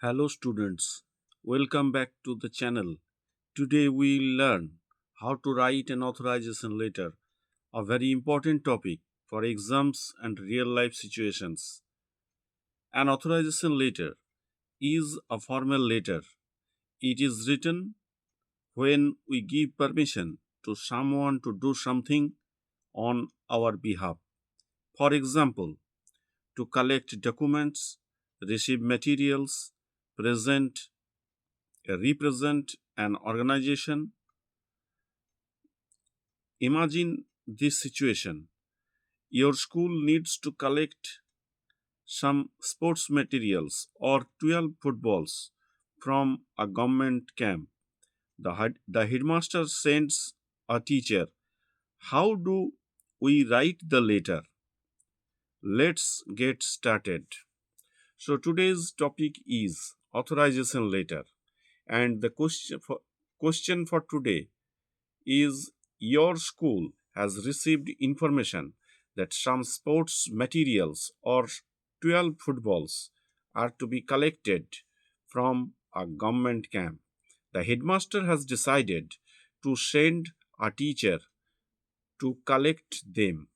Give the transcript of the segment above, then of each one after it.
Hello students, welcome back to the channel. Today we will learn how to write an authorization letter, a very important topic for exams and real life situations. An authorization letter is a formal letter. It is written when we give permission to someone to do something on our behalf. For example, to collect documents, receive materials, present represent an organization. Imagine this situation. Your school needs to collect some sports materials or 12 footballs from a government camp. The headmaster sends a teacher. How do we write the letter? Let's get started. So today's topic is authorization letter, and the question for today is your school has received information that some sports materials or 12 footballs are to be collected from a government camp. The headmaster has decided to send a teacher to collect them.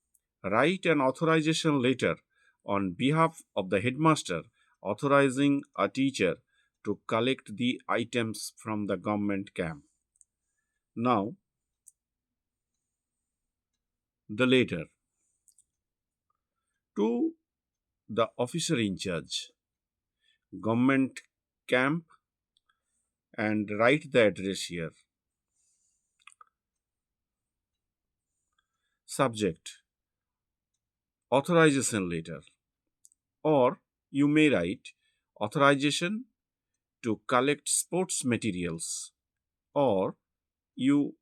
Write an authorization letter on behalf of the headmaster authorizing a teacher to collect the items from the government camp. Now, the letter to the officer in charge, government camp, and write the address here. Subject, authorization letter, or you may write authorization to collect sports materials, or you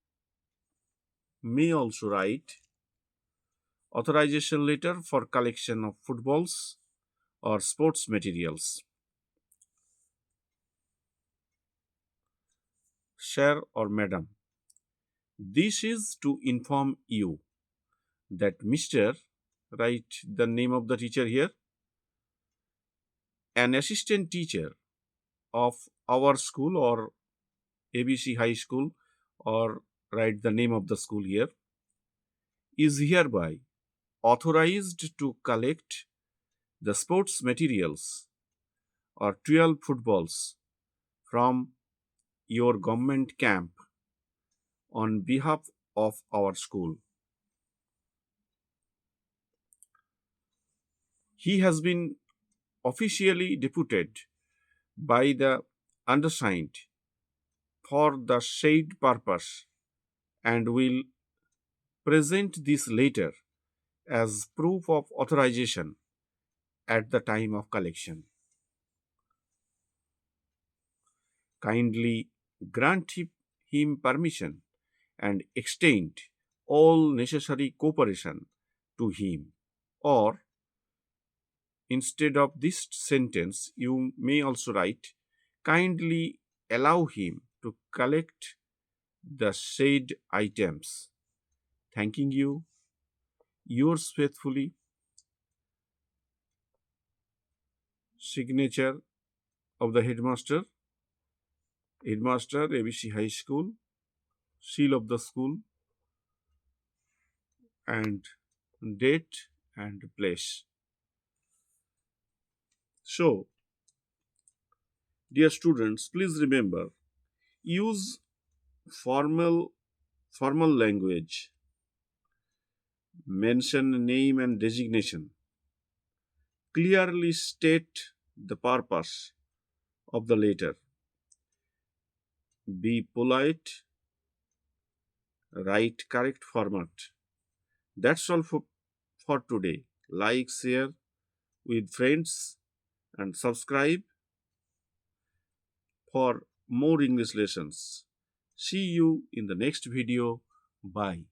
may also write authorization letter for collection of footballs or sports materials. Sir or madam, this is to inform you that Mr. Write the name of the teacher here, an assistant teacher of our school or ABC High School, or write the name of the school here, is hereby authorized to collect the sports materials or 12 footballs from your government camp on behalf of our school. He has been officially deputed by the undersigned for the said purpose and will present this letter as proof of authorization at the time of collection. Kindly grant him permission and extend all necessary cooperation to him. Or, instead of this sentence, you may also write, kindly allow him to collect the said items. Thanking you, yours faithfully, signature of the headmaster, Headmaster, ABC High School, seal of the school, and date and place. So, dear students, please remember, use formal language, mention name and designation, clearly state the purpose of the letter, be polite, write correct format. That's all for today. Like, share with friends, and subscribe for more English lessons. See you in the next video. Bye.